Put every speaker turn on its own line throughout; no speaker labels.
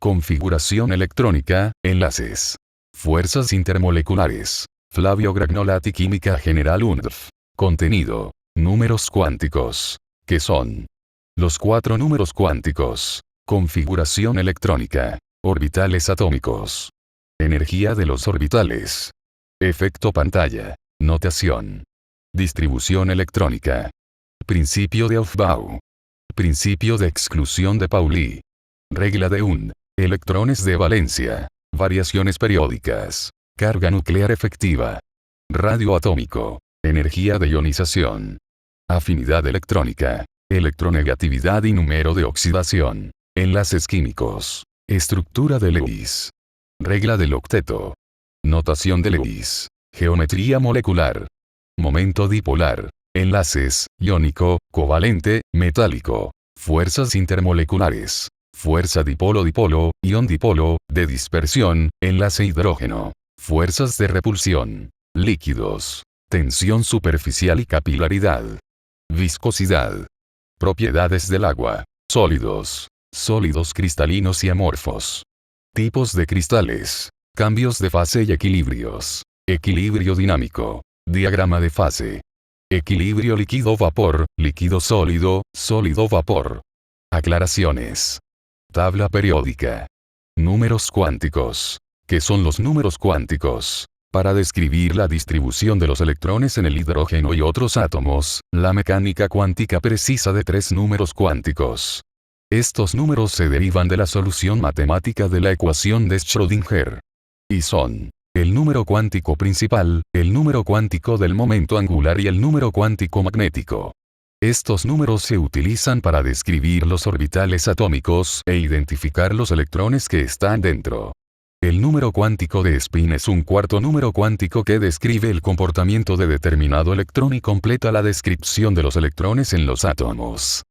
Configuración electrónica, enlaces. Fuerzas intermoleculares. Flavio Gragnolati Química General UNDF. Contenido. Números cuánticos. ¿Qué son? Los 4 números cuánticos. Configuración electrónica. Orbitales atómicos. Energía de los orbitales. Efecto pantalla. Notación. Distribución electrónica. Principio de Aufbau. Principio de exclusión de Pauli. Regla de Und. Electrones de valencia. Variaciones periódicas. Carga nuclear efectiva. Radio atómico. Energía de ionización. Afinidad electrónica. Electronegatividad y número de oxidación. Enlaces químicos. Estructura de Lewis. Regla del octeto. Notación de Lewis. Geometría molecular. Momento dipolar. Enlaces, iónico, covalente, metálico. Fuerzas intermoleculares. Fuerza dipolo-dipolo, ión-dipolo, de dispersión, enlace hidrógeno. Fuerzas de repulsión. Líquidos. Tensión superficial y capilaridad. Viscosidad. Propiedades del agua. Sólidos. Sólidos cristalinos y amorfos. Tipos de cristales. Cambios de fase y equilibrios. Equilibrio dinámico. Diagrama de fase. Equilibrio líquido-vapor, líquido-sólido, sólido-vapor. Aclaraciones. Tabla periódica. Números cuánticos. ¿Qué son los números cuánticos? Para describir la distribución de los electrones en el hidrógeno y otros átomos, la mecánica cuántica precisa de 3 números cuánticos. Estos números se derivan de la solución matemática de la ecuación de Schrödinger. Y son: el número cuántico principal, el número cuántico del momento angular y el número cuántico magnético. Estos números se utilizan para describir los orbitales atómicos e identificar los electrones que están dentro. El número cuántico de spin es un cuarto número cuántico que describe el comportamiento de determinado electrón y completa la descripción de los electrones en los átomos.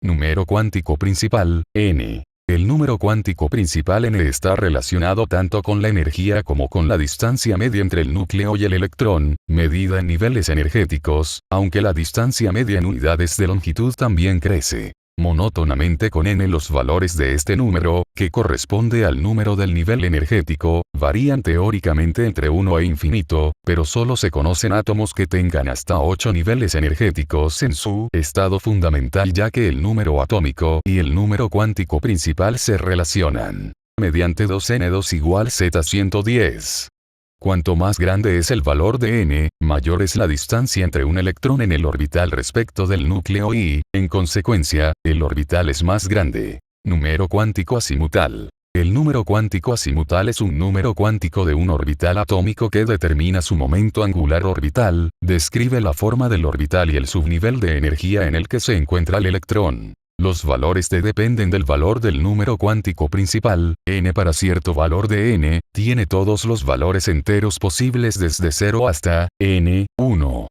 Número cuántico principal, n. El número cuántico principal n está relacionado tanto con la energía como con la distancia media entre el núcleo y el electrón, medida en niveles energéticos, aunque la distancia media en unidades de longitud también crece monótonamente con n. Los valores de este número, que corresponde al número del nivel energético, varían teóricamente entre 1 e infinito, pero solo se conocen átomos que tengan hasta 8 niveles energéticos en su estado fundamental, ya que el número atómico y el número cuántico principal se relacionan mediante 2n2 igual z110. Cuanto más grande es el valor de n, mayor es la distancia entre un electrón en el orbital respecto del núcleo y, en consecuencia, el orbital es más grande. Número cuántico azimutal. El número cuántico azimutal es un número cuántico de un orbital atómico que determina su momento angular orbital, describe la forma del orbital y el subnivel de energía en el que se encuentra el electrón. Los valores de dependen del valor del número cuántico principal. N para cierto valor de n, tiene todos los valores enteros posibles desde 0 hasta n1.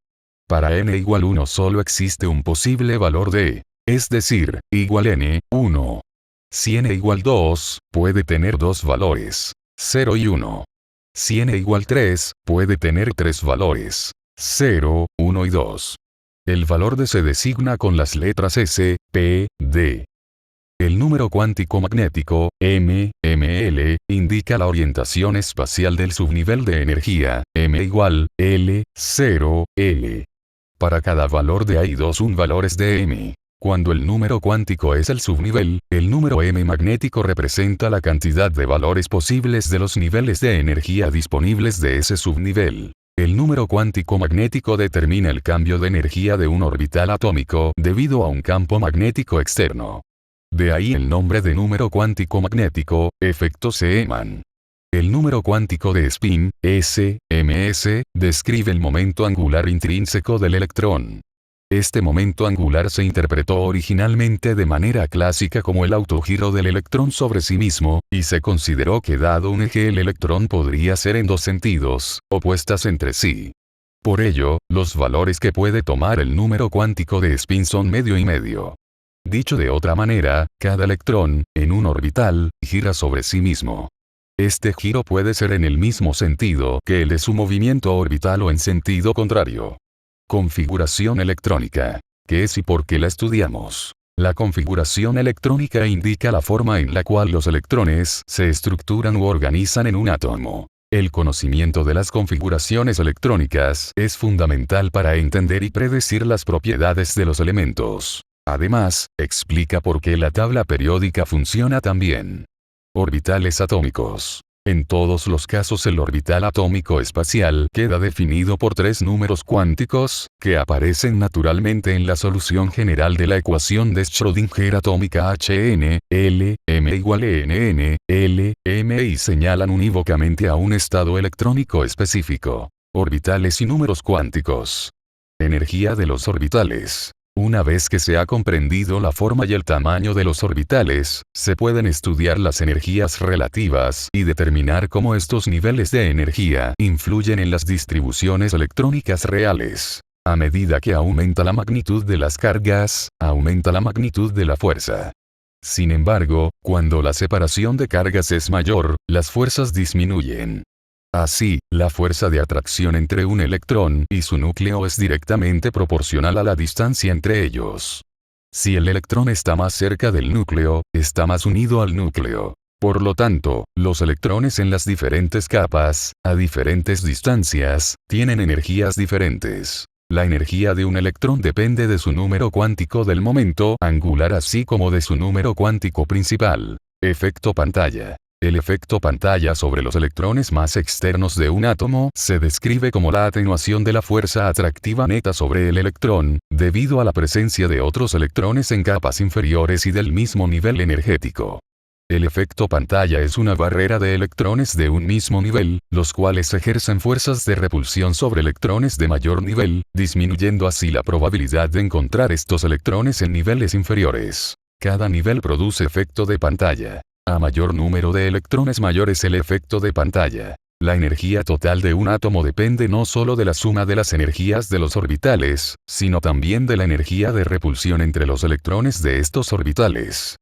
Para n igual 1 solo existe un posible valor de, es decir, igual n1. Si n igual 2, puede tener 2 valores, 0 y 1. Si n igual 3, puede tener 3 valores, 0, 1 y 2. El valor de se designa con las letras S, P, D. El número cuántico magnético, M, ML, indica la orientación espacial del subnivel de energía, M igual, L, 0, L. Para cada valor de hay dos valores de M. Cuando el número cuántico es el subnivel, el número M magnético representa la cantidad de valores posibles de los niveles de energía disponibles de ese subnivel. El número cuántico magnético determina el cambio de energía de un orbital atómico debido a un campo magnético externo. De ahí el nombre de número cuántico magnético, efecto Zeeman. El número cuántico de spin, S, ms, describe el momento angular intrínseco del electrón. Este momento angular se interpretó originalmente de manera clásica como el autogiro del electrón sobre sí mismo, y se consideró que dado un eje el electrón podría ser en dos sentidos, opuestas entre sí. Por ello, los valores que puede tomar el número cuántico de spin son medio y medio. Dicho de otra manera, cada electrón, en un orbital, gira sobre sí mismo. Este giro puede ser en el mismo sentido que el de su movimiento orbital o en sentido contrario. Configuración electrónica. ¿Qué es y por qué la estudiamos? La configuración electrónica indica la forma en la cual los electrones se estructuran u organizan en un átomo. El conocimiento de las configuraciones electrónicas es fundamental para entender y predecir las propiedades de los elementos. Además, explica por qué la tabla periódica funciona tan bien. Orbitales atómicos. En todos los casos el orbital atómico espacial queda definido por tres números cuánticos, que aparecen naturalmente en la solución general de la ecuación de Schrödinger atómica Hn, L, m igual Nn, L, m y señalan unívocamente a un estado electrónico específico. Orbitales y números cuánticos. Energía de los orbitales. Una vez que se ha comprendido la forma y el tamaño de los orbitales, se pueden estudiar las energías relativas y determinar cómo estos niveles de energía influyen en las distribuciones electrónicas reales. A medida que aumenta la magnitud de las cargas, aumenta la magnitud de la fuerza. Sin embargo, cuando la separación de cargas es mayor, las fuerzas disminuyen. Así, la fuerza de atracción entre un electrón y su núcleo es directamente proporcional a la distancia entre ellos. Si el electrón está más cerca del núcleo, está más unido al núcleo. Por lo tanto, los electrones en las diferentes capas, a diferentes distancias, tienen energías diferentes. La energía de un electrón depende de su número cuántico del momento angular así como de su número cuántico principal. Efecto pantalla. El efecto pantalla sobre los electrones más externos de un átomo se describe como la atenuación de la fuerza atractiva neta sobre el electrón, debido a la presencia de otros electrones en capas inferiores y del mismo nivel energético. El efecto pantalla es una barrera de electrones de un mismo nivel, los cuales ejercen fuerzas de repulsión sobre electrones de mayor nivel, disminuyendo así la probabilidad de encontrar estos electrones en niveles inferiores. Cada nivel produce efecto de pantalla. A mayor número de electrones mayor es el efecto de pantalla. La energía total de un átomo depende no solo de la suma de las energías de los orbitales, sino también de la energía de repulsión entre los electrones de estos orbitales.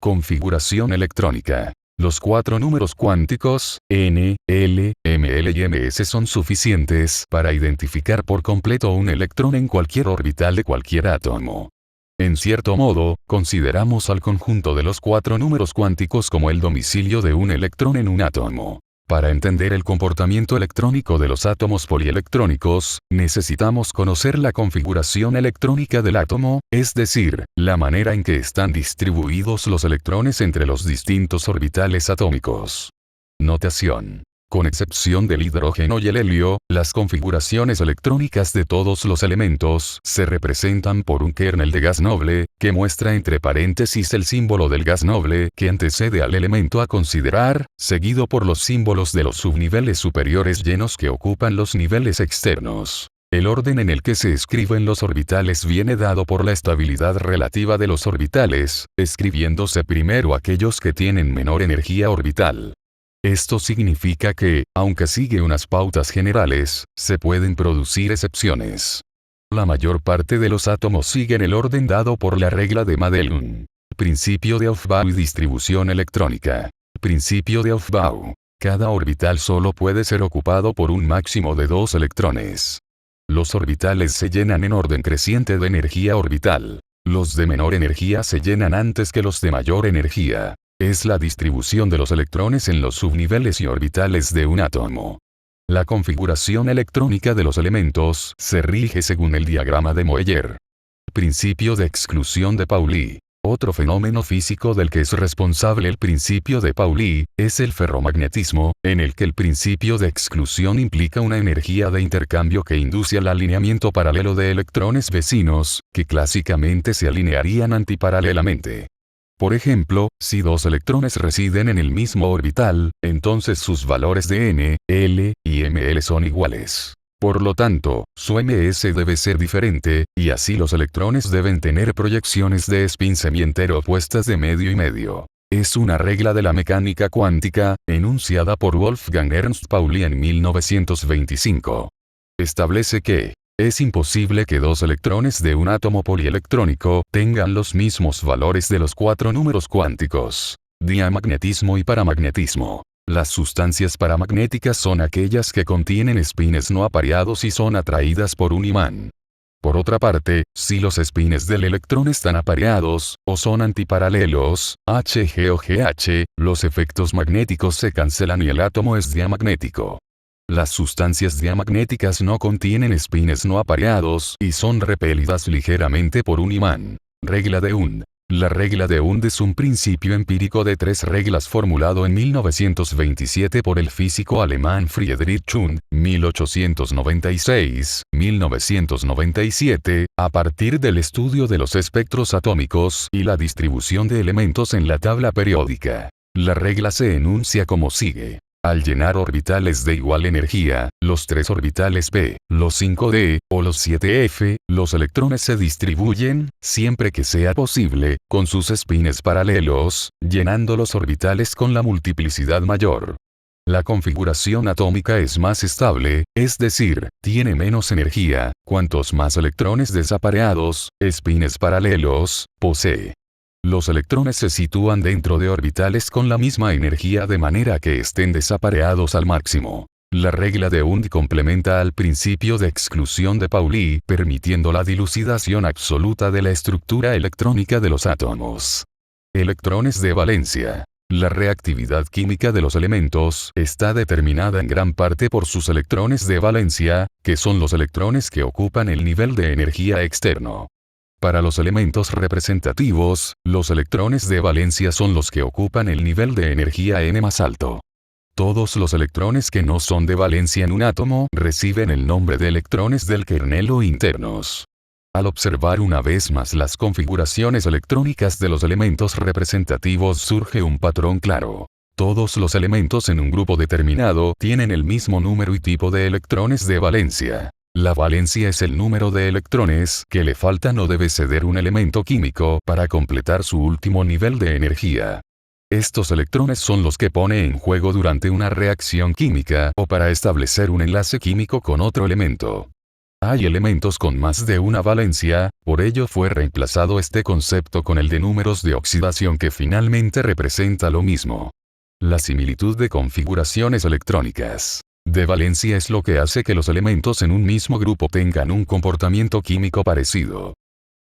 Configuración electrónica. Los cuatro números cuánticos, n, l, ml y ms son suficientes para identificar por completo un electrón en cualquier orbital de cualquier átomo. En cierto modo, consideramos al conjunto de los cuatro números cuánticos como el domicilio de un electrón en un átomo. Para entender el comportamiento electrónico de los átomos polielectrónicos, necesitamos conocer la configuración electrónica del átomo, es decir, la manera en que están distribuidos los electrones entre los distintos orbitales atómicos. Notación. Con excepción del hidrógeno y el helio, las configuraciones electrónicas de todos los elementos se representan por un kernel de gas noble, que muestra entre paréntesis el símbolo del gas noble que antecede al elemento a considerar, seguido por los símbolos de los subniveles superiores llenos que ocupan los niveles externos. El orden en el que se escriben los orbitales viene dado por la estabilidad relativa de los orbitales, escribiéndose primero aquellos que tienen menor energía orbital. Esto significa que, aunque sigue unas pautas generales, se pueden producir excepciones. La mayor parte de los átomos siguen el orden dado por la regla de Madelung. Principio de Aufbau y distribución electrónica. Principio de Aufbau. Cada orbital solo puede ser ocupado por un máximo de 2 electrones. Los orbitales se llenan en orden creciente de energía orbital. Los de menor energía se llenan antes que los de mayor energía. Es la distribución de los electrones en los subniveles y orbitales de un átomo. La configuración electrónica de los elementos se rige según el diagrama de Moeller. Principio de exclusión de Pauli. Otro fenómeno físico del que es responsable el principio de Pauli es el ferromagnetismo, en el que el principio de exclusión implica una energía de intercambio que induce al alineamiento paralelo de electrones vecinos, que clásicamente se alinearían antiparalelamente. Por ejemplo, si dos electrones residen en el mismo orbital, entonces sus valores de n, l y ml son iguales. Por lo tanto, su ms debe ser diferente, y así los electrones deben tener proyecciones de spin semientero opuestas de medio y medio. Es una regla de la mecánica cuántica, enunciada por Wolfgang Ernst Pauli en 1925. Establece que es imposible que dos electrones de un átomo polielectrónico tengan los mismos valores de los cuatro números cuánticos: diamagnetismo y paramagnetismo. Las sustancias paramagnéticas son aquellas que contienen espines no apareados y son atraídas por un imán. Por otra parte, si los espines del electrón están apareados, o son antiparalelos, Hg o GH, los efectos magnéticos se cancelan y el átomo es diamagnético. Las sustancias diamagnéticas no contienen espines no apareados y son repelidas ligeramente por un imán. Regla de Und. La regla de Und es un principio empírico de 3 reglas formulado en 1927 por el físico alemán Friedrich Lund, 1896-1997, a partir del estudio de los espectros atómicos y la distribución de elementos en la tabla periódica. La regla se enuncia como sigue. Al llenar orbitales de igual energía, los 3 orbitales p, los 5d, o los 7f, los electrones se distribuyen, siempre que sea posible, con sus espines paralelos, llenando los orbitales con la multiplicidad mayor. La configuración atómica es más estable, es decir, tiene menos energía, cuantos más electrones desapareados, espines paralelos, posee. Los electrones se sitúan dentro de orbitales con la misma energía de manera que estén desapareados al máximo. La regla de Und complementa al principio de exclusión de Pauli, permitiendo la dilucidación absoluta de la estructura electrónica de los átomos. Electrones de valencia. La reactividad química de los elementos está determinada en gran parte por sus electrones de valencia, que son los electrones que ocupan el nivel de energía externo. Para los elementos representativos, los electrones de valencia son los que ocupan el nivel de energía N más alto. Todos los electrones que no son de valencia en un átomo reciben el nombre de electrones del kernel o internos. Al observar una vez más las configuraciones electrónicas de los elementos representativos surge un patrón claro. Todos los elementos en un grupo determinado tienen el mismo número y tipo de electrones de valencia. La valencia es el número de electrones que le faltan o debe ceder un elemento químico para completar su último nivel de energía. Estos electrones son los que pone en juego durante una reacción química o para establecer un enlace químico con otro elemento. Hay elementos con más de una valencia, por ello fue reemplazado este concepto con el de números de oxidación que finalmente representa lo mismo. La similitud de configuraciones electrónicas de valencia es lo que hace que los elementos en un mismo grupo tengan un comportamiento químico parecido.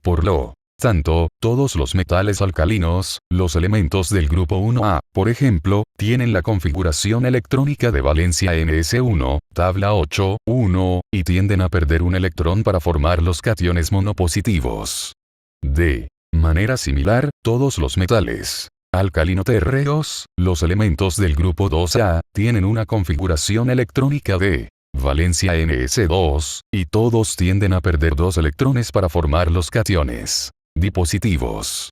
Por lo tanto, todos los metales alcalinos, los elementos del grupo 1A, por ejemplo, tienen la configuración electrónica de valencia Ns1, tabla 8, 1, y tienden a perder un electrón para formar los cationes monopositivos. De manera similar, todos los metales alcalino-térreos, los elementos del grupo 2A, tienen una configuración electrónica de valencia Ns2, y todos tienden a perder 2 electrones para formar los cationes dipositivos.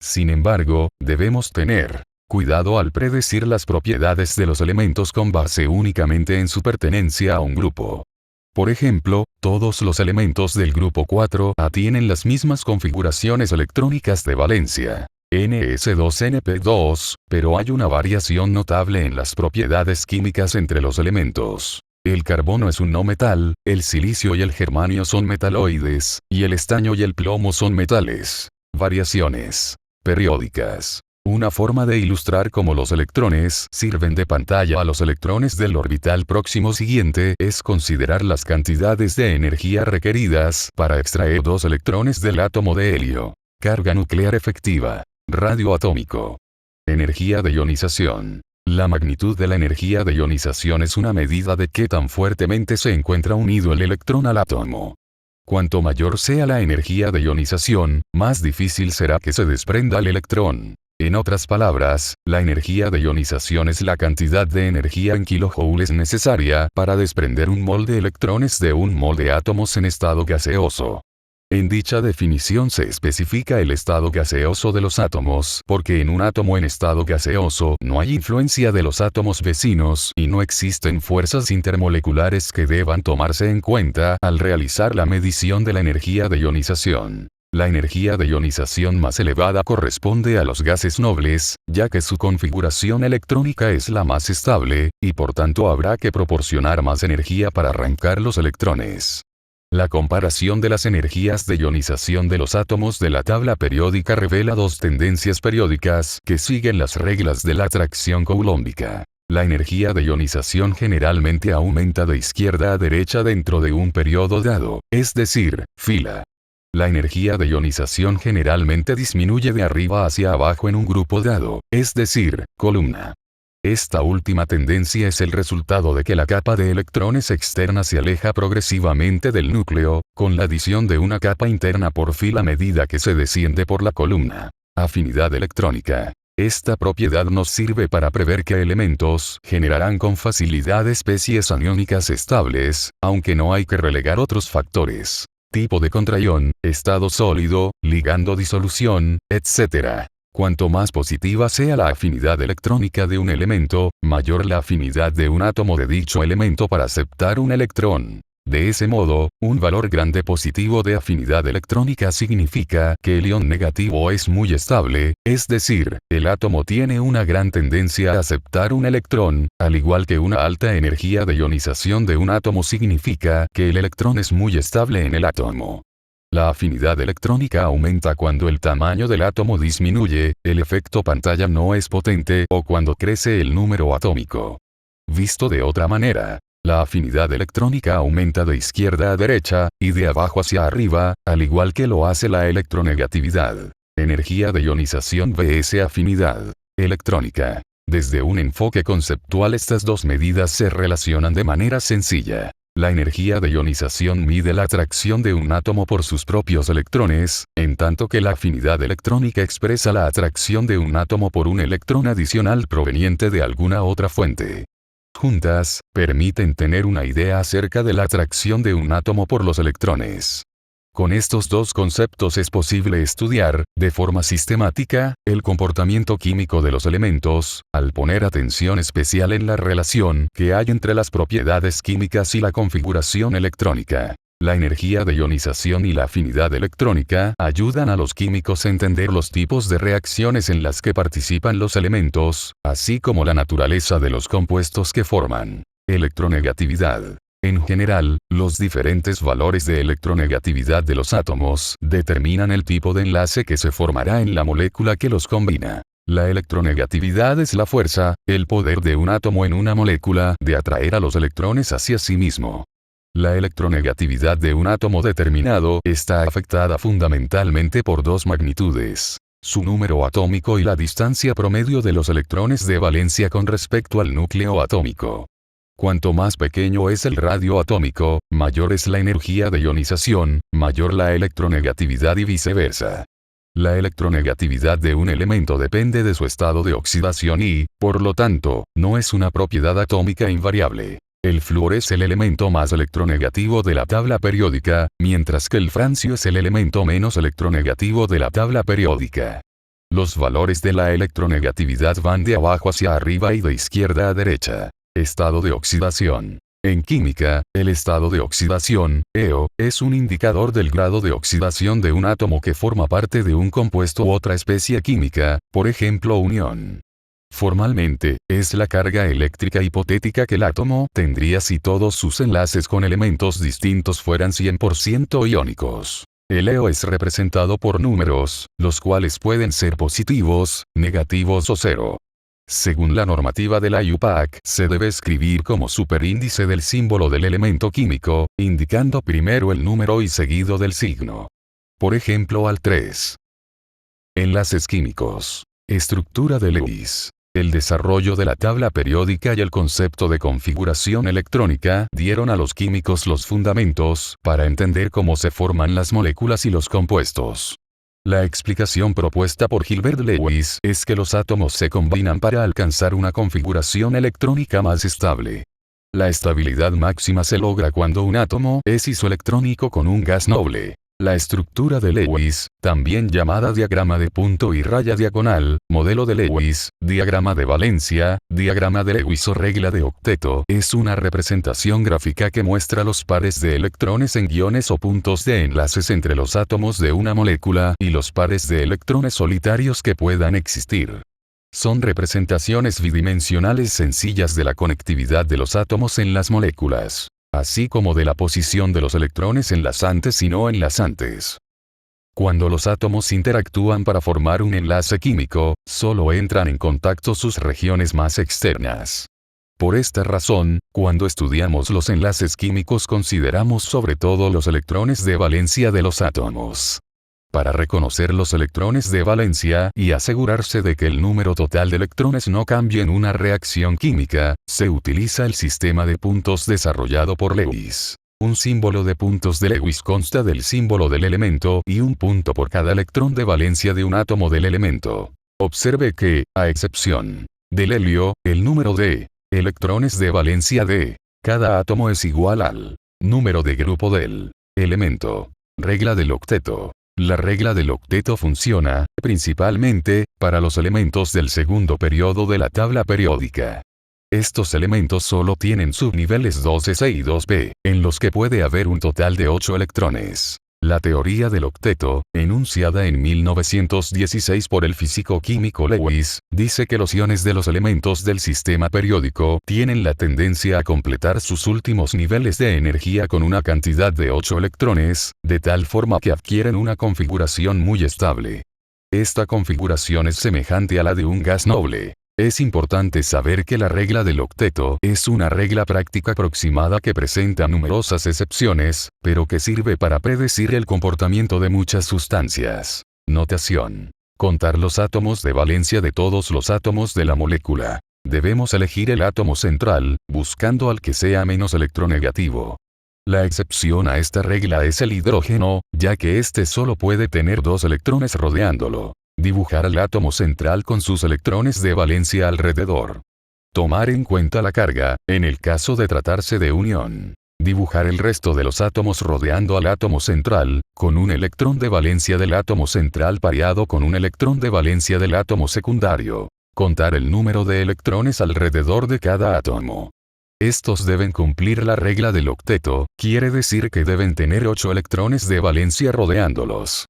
Sin embargo, debemos tener cuidado al predecir las propiedades de los elementos con base únicamente en su pertenencia a un grupo. Por ejemplo, todos los elementos del grupo 4A tienen las mismas configuraciones electrónicas de valencia Ns2np2, pero hay una variación notable en las propiedades químicas entre los elementos. El carbono es un no metal, el silicio y el germanio son metaloides, y el estaño y el plomo son metales. Variaciones periódicas. Una forma de ilustrar cómo los electrones sirven de pantalla a los electrones del orbital próximo siguiente es considerar las cantidades de energía requeridas para extraer 2 electrones del átomo de helio. Carga nuclear efectiva. Radio atómico. Energía de ionización. La magnitud de la energía de ionización es una medida de qué tan fuertemente se encuentra unido el electrón al átomo. Cuanto mayor sea la energía de ionización, más difícil será que se desprenda el electrón. En otras palabras, la energía de ionización es la cantidad de energía en kilojoules necesaria para desprender un mol de electrones de un mol de átomos en estado gaseoso. En dicha definición se especifica el estado gaseoso de los átomos, porque en un átomo en estado gaseoso no hay influencia de los átomos vecinos y no existen fuerzas intermoleculares que deban tomarse en cuenta al realizar la medición de la energía de ionización. La energía de ionización más elevada corresponde a los gases nobles, ya que su configuración electrónica es la más estable, y por tanto habrá que proporcionar más energía para arrancar los electrones. La comparación de las energías de ionización de los átomos de la tabla periódica revela 2 tendencias periódicas que siguen las reglas de la atracción coulombica. La energía de ionización generalmente aumenta de izquierda a derecha dentro de un periodo dado, es decir, fila. La energía de ionización generalmente disminuye de arriba hacia abajo en un grupo dado, es decir, columna. Esta última tendencia es el resultado de que la capa de electrones externa se aleja progresivamente del núcleo, con la adición de una capa interna por fila a medida que se desciende por la columna. Afinidad electrónica. Esta propiedad nos sirve para prever qué elementos generarán con facilidad especies aniónicas estables, aunque no hay que relegar otros factores. Tipo de contraión, estado sólido, ligando disolución, etc. Cuanto más positiva sea la afinidad electrónica de un elemento, mayor la afinidad de un átomo de dicho elemento para aceptar un electrón. De ese modo, un valor grande positivo de afinidad electrónica significa que el ion negativo es muy estable, es decir, el átomo tiene una gran tendencia a aceptar un electrón, al igual que una alta energía de ionización de un átomo significa que el electrón es muy estable en el átomo. La afinidad electrónica aumenta cuando el tamaño del átomo disminuye, el efecto pantalla no es potente o cuando crece el número atómico. Visto de otra manera, la afinidad electrónica aumenta de izquierda a derecha, y de abajo hacia arriba, al igual que lo hace la electronegatividad. Energía de ionización vs afinidad electrónica. Desde un enfoque conceptual estas dos medidas se relacionan de manera sencilla. La energía de ionización mide la atracción de un átomo por sus propios electrones, en tanto que la afinidad electrónica expresa la atracción de un átomo por un electrón adicional proveniente de alguna otra fuente. Juntas, permiten tener una idea acerca de la atracción de un átomo por los electrones. Con estos dos conceptos es posible estudiar, de forma sistemática, el comportamiento químico de los elementos, al poner atención especial en la relación que hay entre las propiedades químicas y la configuración electrónica. La energía de ionización y la afinidad electrónica ayudan a los químicos a entender los tipos de reacciones en las que participan los elementos, así como la naturaleza de los compuestos que forman. Electronegatividad. En general, los diferentes valores de electronegatividad de los átomos determinan el tipo de enlace que se formará en la molécula que los combina. La electronegatividad es la fuerza, el poder de un átomo en una molécula de atraer a los electrones hacia sí mismo. La electronegatividad de un átomo determinado está afectada fundamentalmente por dos magnitudes: su número atómico y la distancia promedio de los electrones de valencia con respecto al núcleo atómico. Cuanto más pequeño es el radio atómico, mayor es la energía de ionización, mayor la electronegatividad y viceversa. La electronegatividad de un elemento depende de su estado de oxidación y, por lo tanto, no es una propiedad atómica invariable. El flúor es el elemento más electronegativo de la tabla periódica, mientras que el francio es el elemento menos electronegativo de la tabla periódica. Los valores de la electronegatividad van de abajo hacia arriba y de izquierda a derecha. Estado de oxidación. En química, el estado de oxidación, EO, es un indicador del grado de oxidación de un átomo que forma parte de un compuesto u otra especie química, por ejemplo un ion. Formalmente, es la carga eléctrica hipotética que el átomo tendría si todos sus enlaces con elementos distintos fueran 100% iónicos. El EO es representado por números, los cuales pueden ser positivos, negativos o cero. Según la normativa de la IUPAC, se debe escribir como superíndice del símbolo del elemento químico, indicando primero el número y seguido del signo. Por ejemplo al 3. Enlaces químicos. Estructura de Lewis. El desarrollo de la tabla periódica y el concepto de configuración electrónica dieron a los químicos los fundamentos para entender cómo se forman las moléculas y los compuestos. La explicación propuesta por Gilbert Lewis es que los átomos se combinan para alcanzar una configuración electrónica más estable. La estabilidad máxima se logra cuando un átomo es isoelectrónico con un gas noble. La estructura de Lewis, también llamada diagrama de punto y raya diagonal, modelo de Lewis, diagrama de valencia, diagrama de Lewis o regla de octeto, es una representación gráfica que muestra los pares de electrones en guiones o puntos de enlaces entre los átomos de una molécula y los pares de electrones solitarios que puedan existir. Son representaciones bidimensionales sencillas de la conectividad de los átomos en las moléculas, así como de la posición de los electrones enlazantes y no enlazantes. Cuando los átomos interactúan para formar un enlace químico, solo entran en contacto sus regiones más externas. Por esta razón, cuando estudiamos los enlaces químicos consideramos sobre todo los electrones de valencia de los átomos. Para reconocer los electrones de valencia y asegurarse de que el número total de electrones no cambie en una reacción química, se utiliza el sistema de puntos desarrollado por Lewis. Un símbolo de puntos de Lewis consta del símbolo del elemento y un punto por cada electrón de valencia de un átomo del elemento. Observe que, a excepción del helio, el número de electrones de valencia de cada átomo es igual al número de grupo del elemento. Regla del octeto. La regla del octeto funciona, principalmente, para los elementos del segundo periodo de la tabla periódica. Estos elementos solo tienen subniveles 2s y 2p, en los que puede haber un total de 8 electrones. La teoría del octeto, enunciada en 1916 por el físico-químico Lewis, dice que los iones de los elementos del sistema periódico tienen la tendencia a completar sus últimos niveles de energía con una cantidad de 8 electrones, de tal forma que adquieren una configuración muy estable. Esta configuración es semejante a la de un gas noble. Es importante saber que la regla del octeto es una regla práctica aproximada que presenta numerosas excepciones, pero que sirve para predecir el comportamiento de muchas sustancias. Notación. Contar los átomos de valencia de todos los átomos de la molécula. Debemos elegir el átomo central, buscando al que sea menos electronegativo. La excepción a esta regla es el hidrógeno, ya que éste solo puede tener 2 electrones rodeándolo. Dibujar al átomo central con sus electrones de valencia alrededor. Tomar en cuenta la carga, en el caso de tratarse de un ion. Dibujar el resto de los átomos rodeando al átomo central, con un electrón de valencia del átomo central pareado con un electrón de valencia del átomo secundario. Contar el número de electrones alrededor de cada átomo. Estos deben cumplir la regla del octeto, quiere decir que deben tener 8 electrones de valencia rodeándolos.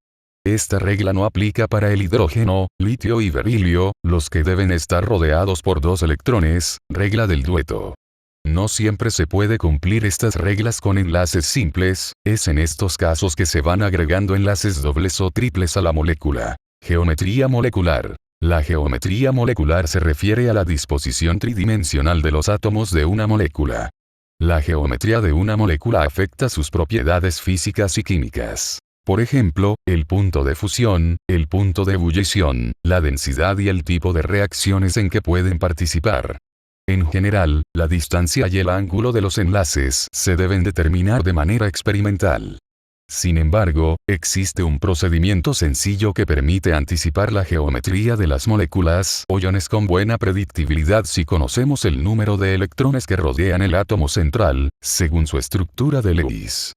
Esta regla no aplica para el hidrógeno, litio y berilio, los que deben estar rodeados por 2 electrones, regla del dueto. No siempre se puede cumplir estas reglas con enlaces simples, es en estos casos que se van agregando enlaces dobles o triples a la molécula. Geometría molecular. La geometría molecular se refiere a la disposición tridimensional de los átomos de una molécula. La geometría de una molécula afecta sus propiedades físicas y químicas. Por ejemplo, el punto de fusión, el punto de ebullición, la densidad y el tipo de reacciones en que pueden participar. En general, la distancia y el ángulo de los enlaces se deben determinar de manera experimental. Sin embargo, existe un procedimiento sencillo que permite anticipar la geometría de las moléculas o iones con buena predictibilidad si conocemos el número de electrones que rodean el átomo central, según su estructura de Lewis.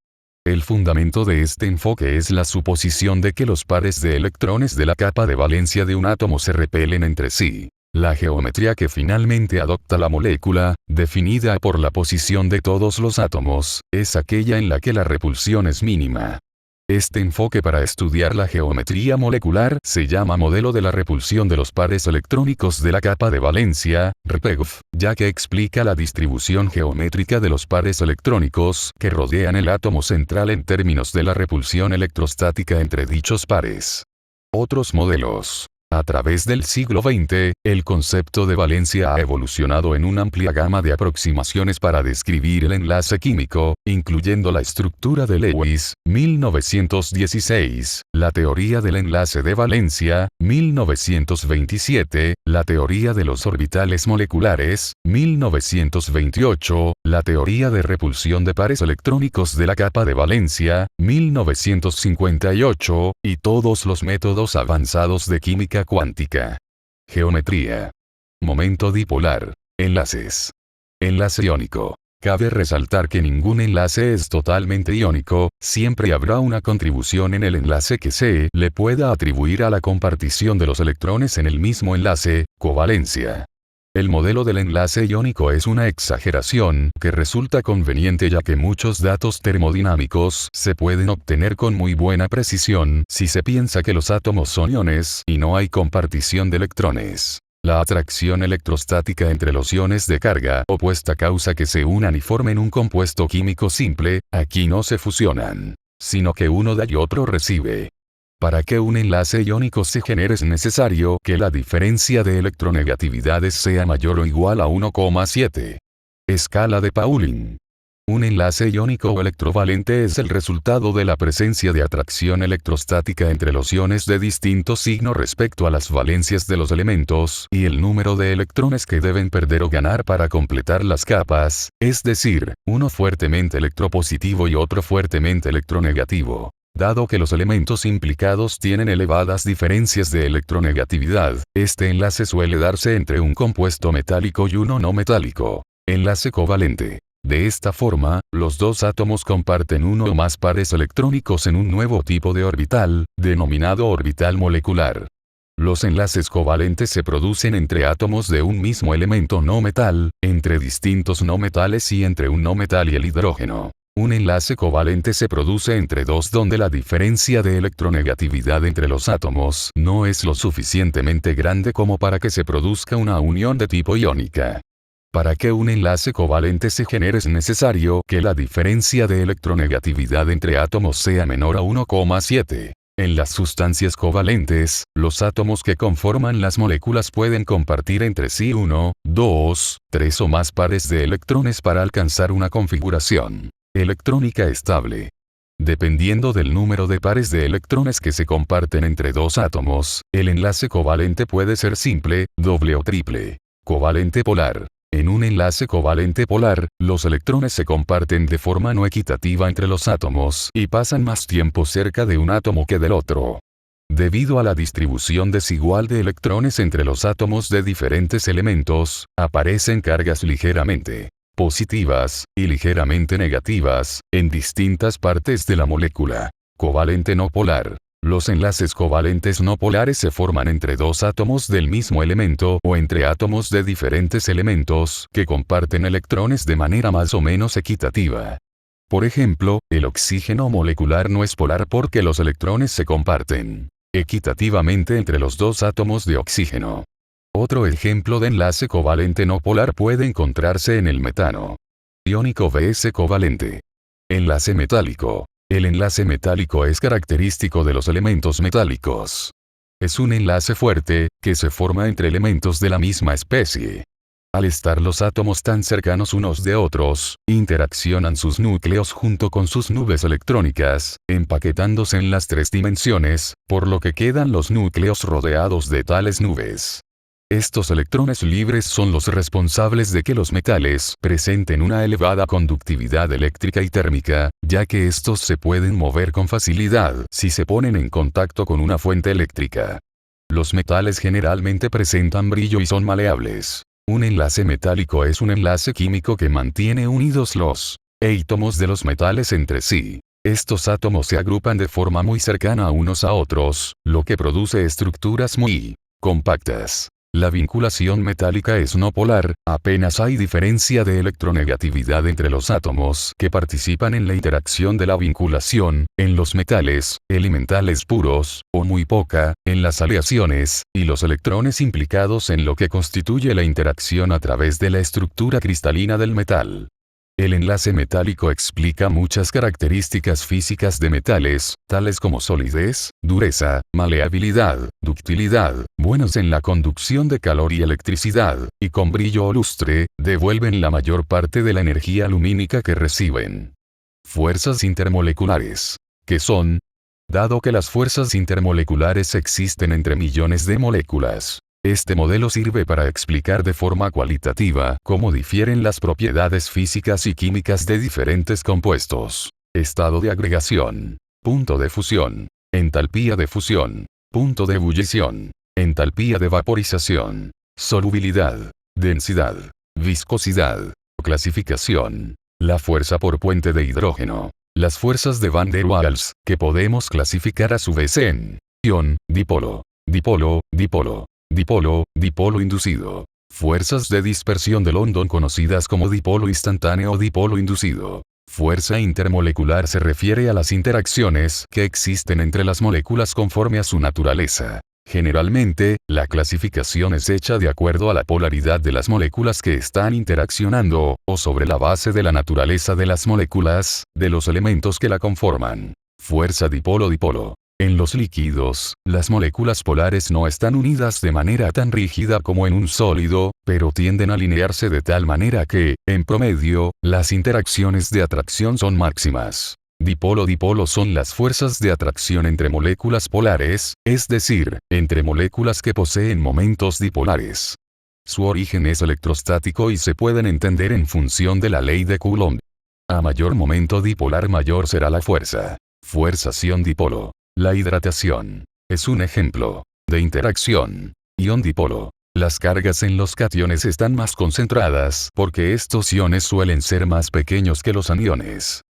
El fundamento de este enfoque es la suposición de que los pares de electrones de la capa de valencia de un átomo se repelen entre sí. La geometría que finalmente adopta la molécula, definida por la posición de todos los átomos, es aquella en la que la repulsión es mínima. Este enfoque para estudiar la geometría molecular se llama modelo de la repulsión de los pares electrónicos de la capa de valencia, RPEGF, ya que explica la distribución geométrica de los pares electrónicos que rodean el átomo central en términos de la repulsión electrostática entre dichos pares. Otros modelos. A través del siglo XX, el concepto de valencia ha evolucionado en una amplia gama de aproximaciones para describir el enlace químico, incluyendo la estructura de Lewis, 1916, la teoría del enlace de valencia, 1927, la teoría de los orbitales moleculares, 1928, la teoría de repulsión de pares electrónicos de la capa de valencia, 1958, y todos los métodos avanzados de química cuántica. Geometría. Momento dipolar. Enlaces. Enlace iónico. Cabe resaltar que ningún enlace es totalmente iónico, siempre habrá una contribución en el enlace que se le pueda atribuir a la compartición de los electrones en el mismo enlace, covalencia. El modelo del enlace iónico es una exageración que resulta conveniente ya que muchos datos termodinámicos se pueden obtener con muy buena precisión si se piensa que los átomos son iones y no hay compartición de electrones. La atracción electrostática entre los iones de carga opuesta causa que se unan y formen un compuesto químico simple, aquí no se fusionan, sino que uno da y otro recibe. Para que un enlace iónico se genere es necesario que la diferencia de electronegatividades sea mayor o igual a 1,7. Escala de Pauling. Un enlace iónico o electrovalente es el resultado de la presencia de atracción electrostática entre los iones de distinto signo respecto a las valencias de los elementos y el número de electrones que deben perder o ganar para completar las capas, es decir, uno fuertemente electropositivo y otro fuertemente electronegativo. Dado que los elementos implicados tienen elevadas diferencias de electronegatividad, este enlace suele darse entre un compuesto metálico y uno no metálico. Enlace covalente. De esta forma, los dos átomos comparten uno o más pares electrónicos en un nuevo tipo de orbital, denominado orbital molecular. Los enlaces covalentes se producen entre átomos de un mismo elemento no metal, entre distintos no metales y entre un no metal y el hidrógeno. Un enlace covalente se produce entre dos donde la diferencia de electronegatividad entre los átomos no es lo suficientemente grande como para que se produzca una unión de tipo iónica. Para que un enlace covalente se genere es necesario que la diferencia de electronegatividad entre átomos sea menor a 1,7. En las sustancias covalentes, los átomos que conforman las moléculas pueden compartir entre sí 1, 2, 3 o más pares de electrones para alcanzar una configuración electrónica estable. Dependiendo del número de pares de electrones que se comparten entre dos átomos, el enlace covalente puede ser simple, doble o triple. Covalente polar. En un enlace covalente polar, los electrones se comparten de forma no equitativa entre los átomos y pasan más tiempo cerca de un átomo que del otro. Debido a la distribución desigual de electrones entre los átomos de diferentes elementos, aparecen cargas ligeramente positivas y ligeramente negativas en distintas partes de la molécula. Covalente no polar. Los enlaces covalentes no polares se forman entre dos átomos del mismo elemento o entre átomos de diferentes elementos que comparten electrones de manera más o menos equitativa. Por ejemplo, el oxígeno molecular no es polar porque los electrones se comparten equitativamente entre los dos átomos de oxígeno. Otro ejemplo de enlace covalente no polar puede encontrarse en el metano. Iónico vs covalente. Enlace metálico. El enlace metálico es característico de los elementos metálicos. Es un enlace fuerte, que se forma entre elementos de la misma especie. Al estar los átomos tan cercanos unos de otros, interaccionan sus núcleos junto con sus nubes electrónicas, empaquetándose en las tres dimensiones, por lo que quedan los núcleos rodeados de tales nubes. Estos electrones libres son los responsables de que los metales presenten una elevada conductividad eléctrica y térmica, ya que estos se pueden mover con facilidad si se ponen en contacto con una fuente eléctrica. Los metales generalmente presentan brillo y son maleables. Un enlace metálico es un enlace químico que mantiene unidos los átomos de los metales entre sí. Estos átomos se agrupan de forma muy cercana unos a otros, lo que produce estructuras muy compactas. La vinculación metálica es no polar, apenas hay diferencia de electronegatividad entre los átomos que participan en la interacción de la vinculación, en los metales elementales puros, o muy poca, en las aleaciones, y los electrones implicados en lo que constituye la interacción a través de la estructura cristalina del metal. El enlace metálico explica muchas características físicas de metales, tales como solidez, dureza, maleabilidad, ductilidad, buenos en la conducción de calor y electricidad, y con brillo o lustre, devuelven la mayor parte de la energía lumínica que reciben. Fuerzas intermoleculares. ¿Qué son? Dado que las fuerzas intermoleculares existen entre millones de moléculas, este modelo sirve para explicar de forma cualitativa cómo difieren las propiedades físicas y químicas de diferentes compuestos. Estado de agregación. Punto de fusión. Entalpía de fusión. Punto de ebullición. Entalpía de vaporización. Solubilidad. Densidad. Viscosidad. Clasificación. La fuerza por puente de hidrógeno. Las fuerzas de Van der Waals, que podemos clasificar a su vez en ion, dipolo, dipolo, dipolo. Dipolo, dipolo inducido. Fuerzas de dispersión de London conocidas como dipolo instantáneo o dipolo inducido. Fuerza intermolecular se refiere a las interacciones que existen entre las moléculas conforme a su naturaleza. Generalmente, la clasificación es hecha de acuerdo a la polaridad de las moléculas que están interaccionando, o sobre la base de la naturaleza de las moléculas, de los elementos que la conforman. Fuerza dipolo-dipolo. En los líquidos, las moléculas polares no están unidas de manera tan rígida como en un sólido, pero tienden a alinearse de tal manera que, en promedio, las interacciones de atracción son máximas. Dipolo-dipolo son las fuerzas de atracción entre moléculas polares, es decir, entre moléculas que poseen momentos dipolares. Su origen es electrostático y se pueden entender en función de la ley de Coulomb. A mayor momento dipolar mayor será la fuerza. Fuerza-ion-dipolo. La hidratación es un ejemplo de interacción. Ion-dipolo. Las cargas en los cationes están más concentradas porque estos iones suelen ser más pequeños que los aniones.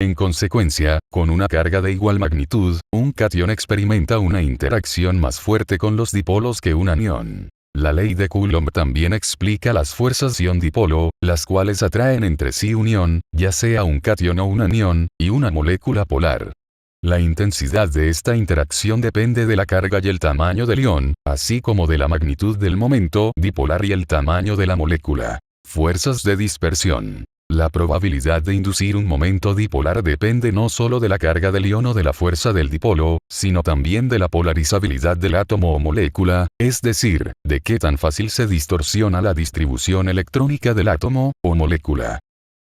En consecuencia, con una carga de igual magnitud, un catión experimenta una interacción más fuerte con los dipolos que un anión. La ley de Coulomb también explica las fuerzas ion-dipolo, las cuales atraen entre sí un ion, ya sea un catión o un anión, y una molécula polar. La intensidad de esta interacción depende de la carga y el tamaño del ion, así como de la magnitud del momento dipolar y el tamaño de la molécula. Fuerzas de dispersión. La probabilidad de inducir un momento dipolar depende no solo de la carga del ion o de la fuerza del dipolo, sino también de la polarizabilidad del átomo o molécula, es decir, de qué tan fácil se distorsiona la distribución electrónica del átomo o molécula.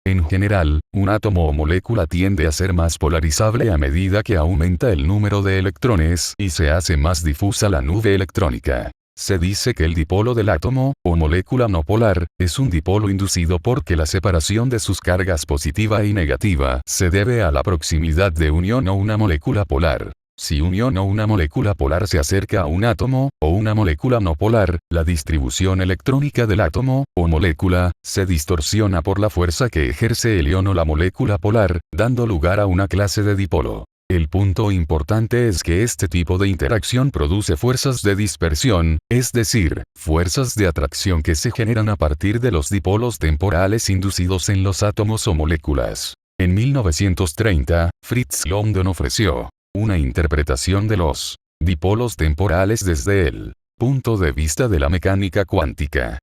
En general, un átomo o molécula tiende a ser más polarizable a medida que aumenta el número de electrones y se hace más difusa la nube electrónica. Se dice que el dipolo del átomo, o molécula no polar, es un dipolo inducido porque la separación de sus cargas positiva y negativa se debe a la proximidad de un ion o una molécula polar. Si un ion o una molécula polar se acerca a un átomo, o una molécula no polar, la distribución electrónica del átomo, o molécula, se distorsiona por la fuerza que ejerce el ion o la molécula polar, dando lugar a una clase de dipolo. El punto importante es que este tipo de interacción produce fuerzas de dispersión, es decir, fuerzas de atracción que se generan a partir de los dipolos temporales inducidos en los átomos o moléculas. En 1930, Fritz London ofreció una interpretación de los dipolos temporales desde el punto de vista de la mecánica cuántica.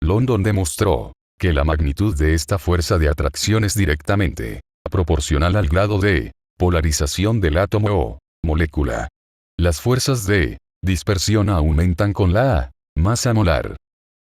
London demostró que la magnitud de esta fuerza de atracción es directamente proporcional al grado de polarización del átomo o molécula. Las fuerzas de dispersión aumentan con la masa molar.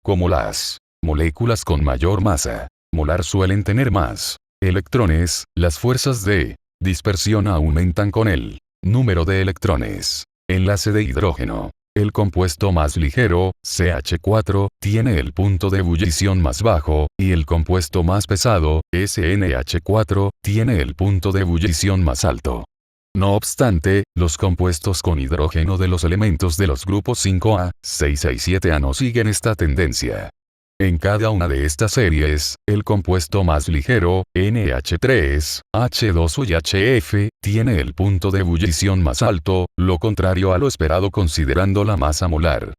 Como las moléculas con mayor masa molar suelen tener más electrones, las fuerzas de dispersión aumentan con el número de electrones. Enlace de hidrógeno. El compuesto más ligero, CH4, tiene el punto de ebullición más bajo, y el compuesto más pesado, SNH4, tiene el punto de ebullición más alto. No obstante, los compuestos con hidrógeno de los elementos de los grupos 5A, 6A y 7A no siguen esta tendencia. En cada una de estas series, el compuesto más ligero, NH3, H2O y HF, tiene el punto de ebullición más alto, lo contrario a lo esperado considerando la masa molar.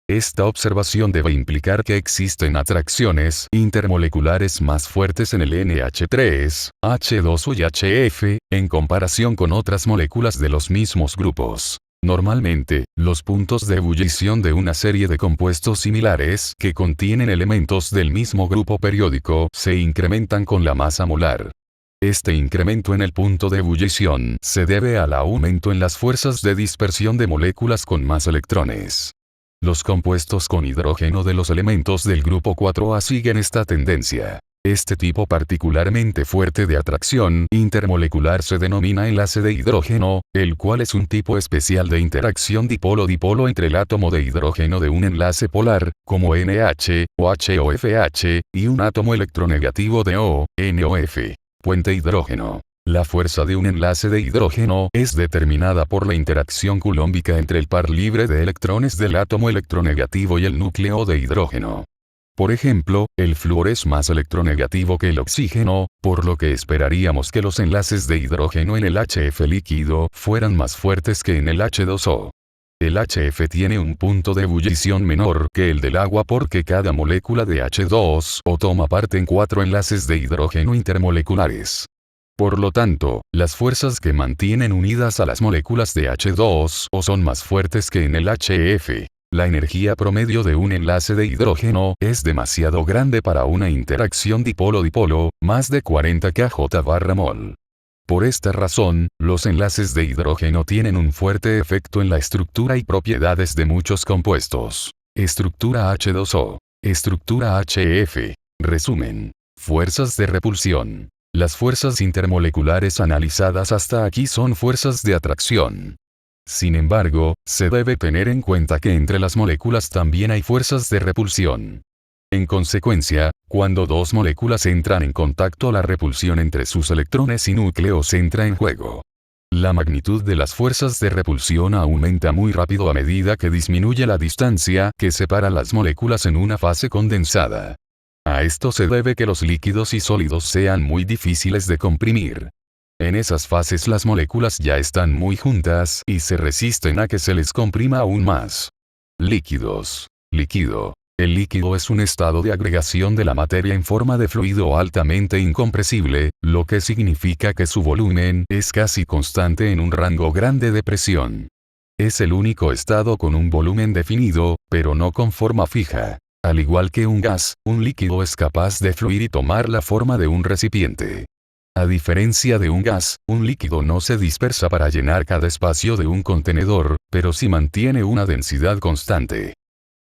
Esta observación debe implicar que existen atracciones intermoleculares más fuertes en el NH3, H2O y HF, en comparación con otras moléculas de los mismos grupos. Normalmente, los puntos de ebullición de una serie de compuestos similares que contienen elementos del mismo grupo periódico se incrementan con la masa molar. Este incremento en el punto de ebullición se debe al aumento en las fuerzas de dispersión de moléculas con más electrones. Los compuestos con hidrógeno de los elementos del grupo 4A siguen esta tendencia. Este tipo particularmente fuerte de atracción intermolecular se denomina enlace de hidrógeno, el cual es un tipo especial de interacción dipolo-dipolo entre el átomo de hidrógeno de un enlace polar, como NH, OH o FH, y un átomo electronegativo de O, NOF. Puente hidrógeno. La fuerza de un enlace de hidrógeno es determinada por la interacción coulombica entre el par libre de electrones del átomo electronegativo y el núcleo de hidrógeno. Por ejemplo, el flúor es más electronegativo que el oxígeno, por lo que esperaríamos que los enlaces de hidrógeno en el HF líquido fueran más fuertes que en el H2O. El HF tiene un punto de ebullición menor que el del agua porque cada molécula de H2O toma parte en 4 enlaces de hidrógeno intermoleculares. Por lo tanto, las fuerzas que mantienen unidas a las moléculas de H2O son más fuertes que en el HF. La energía promedio de un enlace de hidrógeno es demasiado grande para una interacción dipolo-dipolo, más de 40 kJ/mol. Por esta razón, los enlaces de hidrógeno tienen un fuerte efecto en la estructura y propiedades de muchos compuestos. Estructura H2O. Estructura HF. Resumen. Fuerzas de repulsión. Las fuerzas intermoleculares analizadas hasta aquí son fuerzas de atracción. Sin embargo, se debe tener en cuenta que entre las moléculas también hay fuerzas de repulsión. En consecuencia, cuando dos moléculas entran en contacto, la repulsión entre sus electrones y núcleos entra en juego. La magnitud de las fuerzas de repulsión aumenta muy rápido a medida que disminuye la distancia que separa las moléculas en una fase condensada. A esto se debe que los líquidos y sólidos sean muy difíciles de comprimir. En esas fases las moléculas ya están muy juntas y se resisten a que se les comprima aún más. Líquidos. Líquido. El líquido es un estado de agregación de la materia en forma de fluido altamente incompresible, lo que significa que su volumen es casi constante en un rango grande de presión. Es el único estado con un volumen definido, pero no con forma fija. Al igual que un gas, un líquido es capaz de fluir y tomar la forma de un recipiente. A diferencia de un gas, un líquido no se dispersa para llenar cada espacio de un contenedor, pero sí mantiene una densidad constante.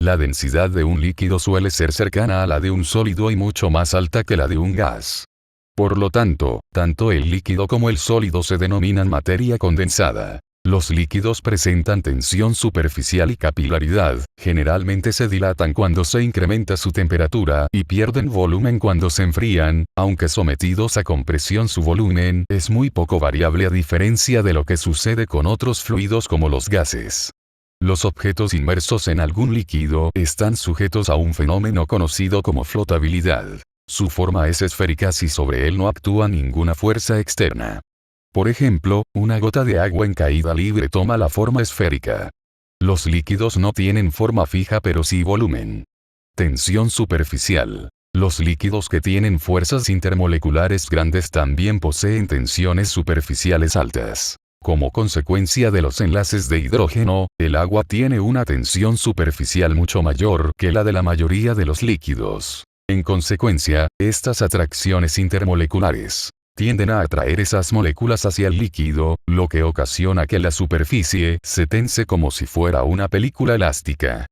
La densidad de un líquido suele ser cercana a la de un sólido y mucho más alta que la de un gas. Por lo tanto, tanto el líquido como el sólido se denominan materia condensada. Los líquidos presentan tensión superficial y capilaridad, generalmente se dilatan cuando se incrementa su temperatura y pierden volumen cuando se enfrían, aunque sometidos a compresión su volumen es muy poco variable a diferencia de lo que sucede con otros fluidos como los gases. Los objetos inmersos en algún líquido están sujetos a un fenómeno conocido como flotabilidad. Su forma es esférica si sobre él no actúa ninguna fuerza externa. Por ejemplo, una gota de agua en caída libre toma la forma esférica. Los líquidos no tienen forma fija pero sí volumen. Tensión superficial. Los líquidos que tienen fuerzas intermoleculares grandes también poseen tensiones superficiales altas. Como consecuencia de los enlaces de hidrógeno, el agua tiene una tensión superficial mucho mayor que la de la mayoría de los líquidos. En consecuencia, estas atracciones intermoleculares tienden a atraer esas moléculas hacia el líquido, lo que ocasiona que la superficie se tense como si fuera una película elástica.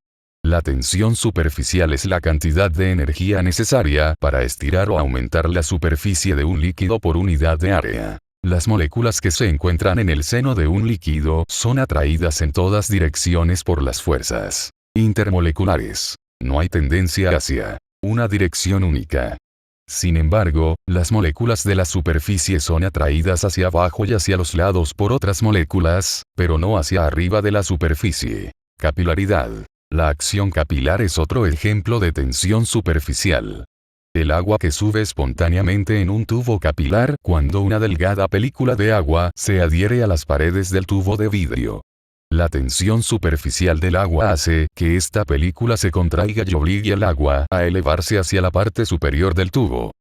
La tensión superficial es la cantidad de energía necesaria para estirar o aumentar la superficie de un líquido por unidad de área. Las moléculas que se encuentran en el seno de un líquido son atraídas en todas direcciones por las fuerzas intermoleculares. No hay tendencia hacia una dirección única. Sin embargo, las moléculas de la superficie son atraídas hacia abajo y hacia los lados por otras moléculas, pero no hacia arriba de la superficie. Capilaridad. La acción capilar es otro ejemplo de tensión superficial. El agua que sube espontáneamente en un tubo capilar cuando una delgada película de agua se adhiere a las paredes del tubo de vidrio. La tensión superficial del agua hace que esta película se contraiga y obligue al agua a elevarse hacia la parte superior del tubo.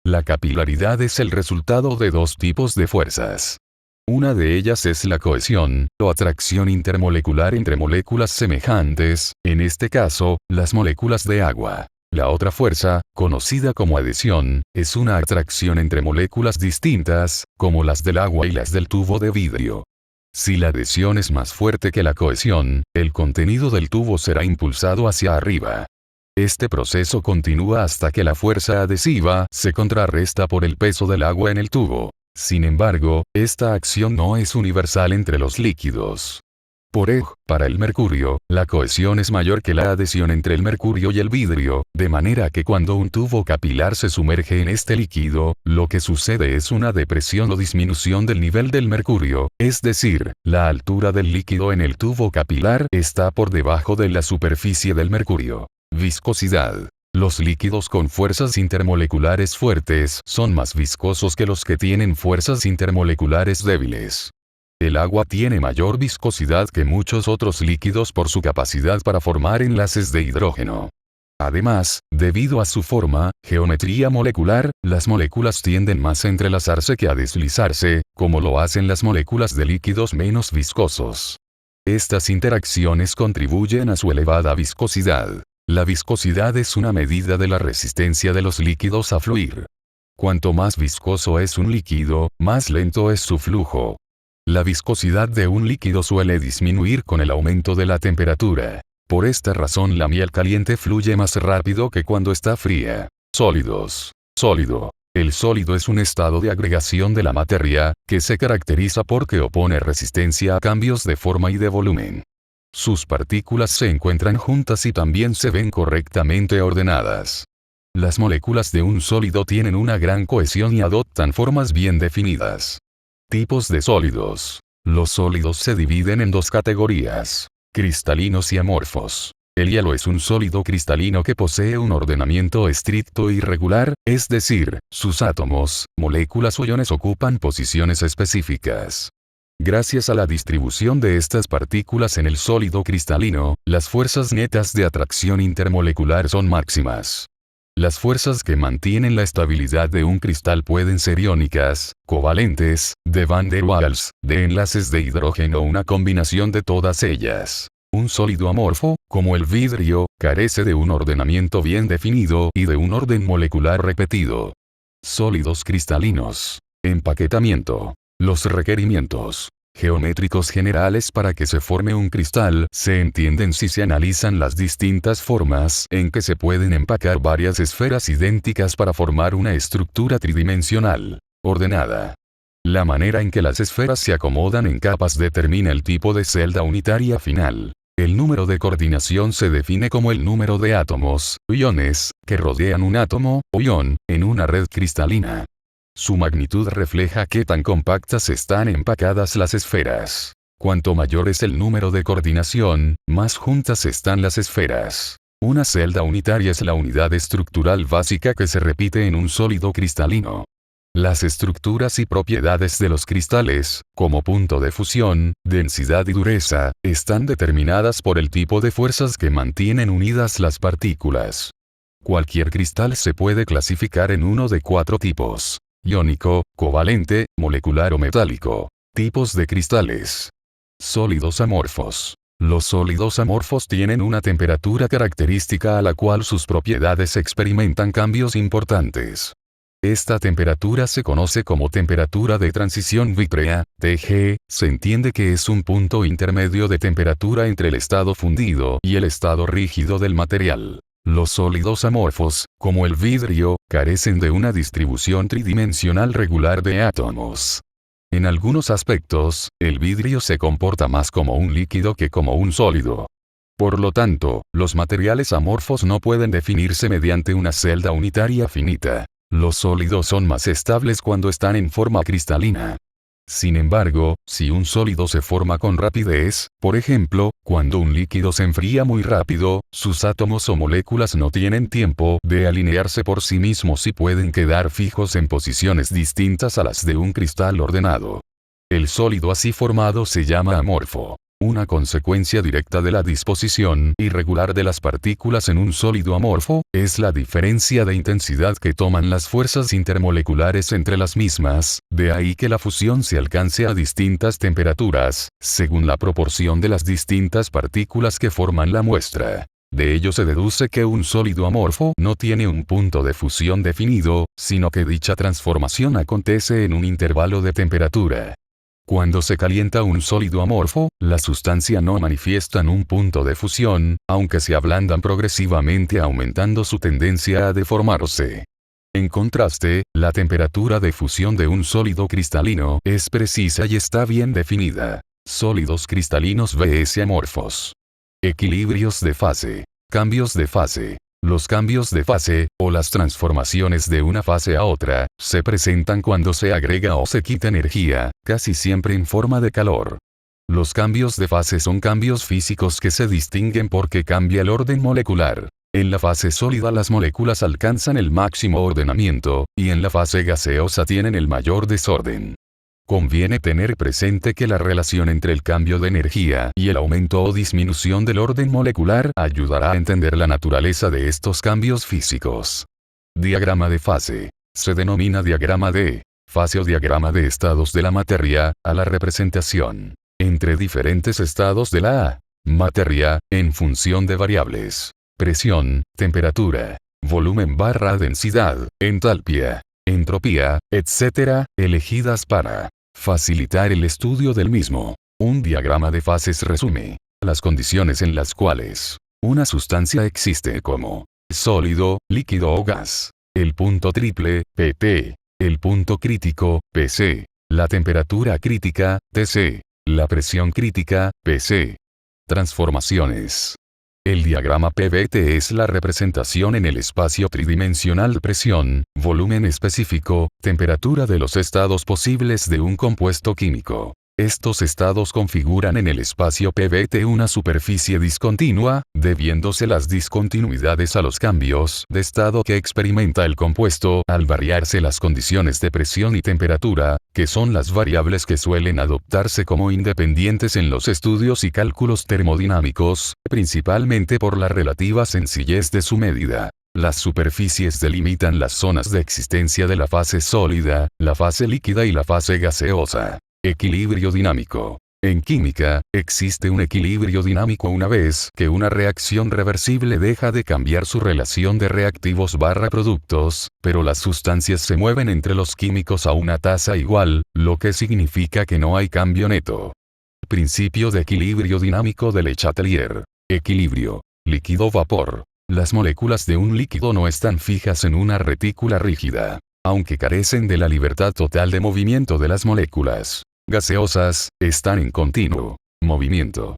La capilaridad es el resultado de dos tipos de fuerzas. Una de ellas es la cohesión, o atracción intermolecular entre moléculas semejantes, en este caso, las moléculas de agua. La otra fuerza, conocida como adhesión, es una atracción entre moléculas distintas, como las del agua y las del tubo de vidrio. Si la adhesión es más fuerte que la cohesión, el contenido del tubo será impulsado hacia arriba. Este proceso continúa hasta que la fuerza adhesiva se contrarresta por el peso del agua en el tubo. Sin embargo, esta acción no es universal entre los líquidos. Por ejemplo, para el mercurio, la cohesión es mayor que la adhesión entre el mercurio y el vidrio, de manera que cuando un tubo capilar se sumerge en este líquido, lo que sucede es una depresión o disminución del nivel del mercurio, es decir, la altura del líquido en el tubo capilar está por debajo de la superficie del mercurio. Viscosidad. Los líquidos con fuerzas intermoleculares fuertes son más viscosos que los que tienen fuerzas intermoleculares débiles. El agua tiene mayor viscosidad que muchos otros líquidos por su capacidad para formar enlaces de hidrógeno. Además, debido a su forma, geometría molecular, las moléculas tienden más a entrelazarse que a deslizarse, como lo hacen las moléculas de líquidos menos viscosos. Estas interacciones contribuyen a su elevada viscosidad. La viscosidad es una medida de la resistencia de los líquidos a fluir. Cuanto más viscoso es un líquido, más lento es su flujo. La viscosidad de un líquido suele disminuir con el aumento de la temperatura. Por esta razón la miel caliente fluye más rápido que cuando está fría. Sólidos. Sólido. El sólido es un estado de agregación de la materia, que se caracteriza porque opone resistencia a cambios de forma y de volumen. Sus partículas se encuentran juntas y también se ven correctamente ordenadas. Las moléculas de un sólido tienen una gran cohesión y adoptan formas bien definidas. Tipos de sólidos. Los sólidos se dividen en dos categorías: cristalinos y amorfos. El hielo es un sólido cristalino que posee un ordenamiento estricto y regular, es decir, sus átomos, moléculas o iones ocupan posiciones específicas. Gracias a la distribución de estas partículas en el sólido cristalino, las fuerzas netas de atracción intermolecular son máximas. Las fuerzas que mantienen la estabilidad de un cristal pueden ser iónicas, covalentes, de Van der Waals, de enlaces de hidrógeno o una combinación de todas ellas. Un sólido amorfo, como el vidrio, carece de un ordenamiento bien definido y de un orden molecular repetido. Sólidos cristalinos. Empaquetamiento. Los requerimientos geométricos generales para que se forme un cristal se entienden si se analizan las distintas formas en que se pueden empacar varias esferas idénticas para formar una estructura tridimensional, ordenada. La manera en que las esferas se acomodan en capas determina el tipo de celda unitaria final. El número de coordinación se define como el número de átomos, iones, que rodean un átomo, o ion, en una red cristalina. Su magnitud refleja qué tan compactas están empacadas las esferas. Cuanto mayor es el número de coordinación, más juntas están las esferas. Una celda unitaria es la unidad estructural básica que se repite en un sólido cristalino. Las estructuras y propiedades de los cristales, como punto de fusión, densidad y dureza, están determinadas por el tipo de fuerzas que mantienen unidas las partículas. Cualquier cristal se puede clasificar en uno de 4 tipos: iónico, covalente, molecular o metálico. Tipos de cristales. Sólidos amorfos. Los sólidos amorfos tienen una temperatura característica a la cual sus propiedades experimentan cambios importantes. Esta temperatura se conoce como temperatura de transición vítrea, TG, se entiende que es un punto intermedio de temperatura entre el estado fundido y el estado rígido del material. Los sólidos amorfos, como el vidrio, carecen de una distribución tridimensional regular de átomos. En algunos aspectos, el vidrio se comporta más como un líquido que como un sólido. Por lo tanto, los materiales amorfos no pueden definirse mediante una celda unitaria finita. Los sólidos son más estables cuando están en forma cristalina. Sin embargo, si un sólido se forma con rapidez, por ejemplo, cuando un líquido se enfría muy rápido, sus átomos o moléculas no tienen tiempo de alinearse por sí mismos y pueden quedar fijos en posiciones distintas a las de un cristal ordenado. El sólido así formado se llama amorfo. Una consecuencia directa de la disposición irregular de las partículas en un sólido amorfo, es la diferencia de intensidad que toman las fuerzas intermoleculares entre las mismas, de ahí que la fusión se alcance a distintas temperaturas, según la proporción de las distintas partículas que forman la muestra. De ello se deduce que un sólido amorfo no tiene un punto de fusión definido, sino que dicha transformación acontece en un intervalo de temperatura. Cuando se calienta un sólido amorfo, la sustancia no manifiesta un punto de fusión, aunque se ablandan progresivamente aumentando su tendencia a deformarse. En contraste, la temperatura de fusión de un sólido cristalino es precisa y está bien definida. Sólidos cristalinos vs amorfos. Equilibrios de fase. Cambios de fase. Los cambios de fase, o las transformaciones de una fase a otra, se presentan cuando se agrega o se quita energía, casi siempre en forma de calor. Los cambios de fase son cambios físicos que se distinguen porque cambia el orden molecular. En la fase sólida las moléculas alcanzan el máximo ordenamiento, y en la fase gaseosa tienen el mayor desorden. Conviene tener presente que la relación entre el cambio de energía y el aumento o disminución del orden molecular ayudará a entender la naturaleza de estos cambios físicos. Diagrama de fase. Se denomina diagrama de fase o diagrama de estados de la materia, a la representación entre diferentes estados de la materia, en función de variables: presión, temperatura, volumen / densidad, entalpia. entropía, etc., elegidas para facilitar el estudio del mismo. Un diagrama de fases resume las condiciones en las cuales una sustancia existe como sólido, líquido o gas. El punto triple, Pt. El punto crítico, Pc. La temperatura crítica, Tc. La presión crítica, Pc. Transformaciones. El diagrama PVT es la representación en el espacio tridimensional de presión, volumen específico, temperatura de los estados posibles de un compuesto químico. Estos estados configuran en el espacio PVT una superficie discontinua, debiéndose las discontinuidades a los cambios de estado que experimenta el compuesto al variarse las condiciones de presión y temperatura, que son las variables que suelen adoptarse como independientes en los estudios y cálculos termodinámicos, principalmente por la relativa sencillez de su medida. Las superficies delimitan las zonas de existencia de la fase sólida, la fase líquida y la fase gaseosa. Equilibrio dinámico. En química, existe un equilibrio dinámico una vez que una reacción reversible deja de cambiar su relación de reactivos/productos, pero las sustancias se mueven entre los químicos a una tasa igual, lo que significa que no hay cambio neto. Principio de equilibrio dinámico de Le Chatelier. Equilibrio. Líquido-vapor. Las moléculas de un líquido no están fijas en una retícula rígida, aunque carecen de la libertad total de movimiento de las moléculas gaseosas, están en continuo movimiento.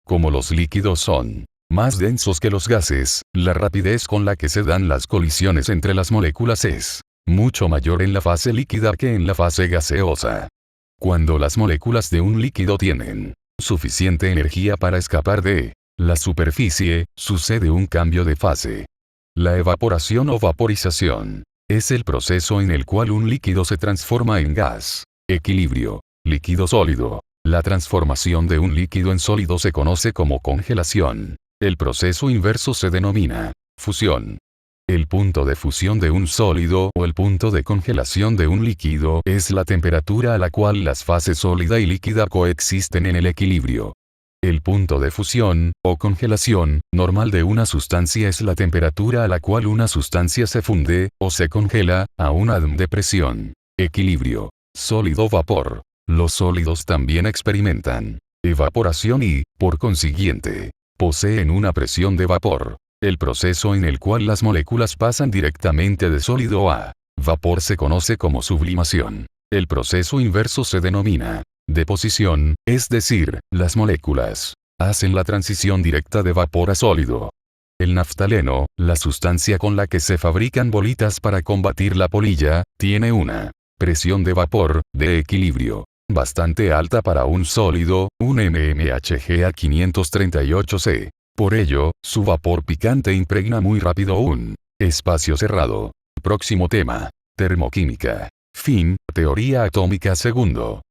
Como los líquidos son más densos que los gases, la rapidez con la que se dan las colisiones entre las moléculas es mucho mayor en la fase líquida que en la fase gaseosa. Cuando las moléculas de un líquido tienen suficiente energía para escapar de la superficie, sucede un cambio de fase. La evaporación o vaporización es el proceso en el cual un líquido se transforma en gas. Equilibrio. Líquido-sólido. La transformación de un líquido en sólido se conoce como congelación. El proceso inverso se denomina fusión. El punto de fusión de un sólido o el punto de congelación de un líquido es la temperatura a la cual las fases sólida y líquida coexisten en el equilibrio. El punto de fusión, o congelación, normal de una sustancia es la temperatura a la cual una sustancia se funde, o se congela, a una atm de presión. Equilibrio. Sólido-vapor. Los sólidos también experimentan evaporación y, por consiguiente, poseen una presión de vapor. El proceso en el cual las moléculas pasan directamente de sólido a vapor se conoce como sublimación. El proceso inverso se denomina deposición, es decir, las moléculas hacen la transición directa de vapor a sólido. El naftaleno, la sustancia con la que se fabrican bolitas para combatir la polilla, tiene una presión de vapor, de equilibrio, bastante alta para un sólido, un mmHg a 538C. Por ello, su vapor picante impregna muy rápido un espacio cerrado. Próximo tema. Termoquímica. Fin. Teoría atómica. Segundo.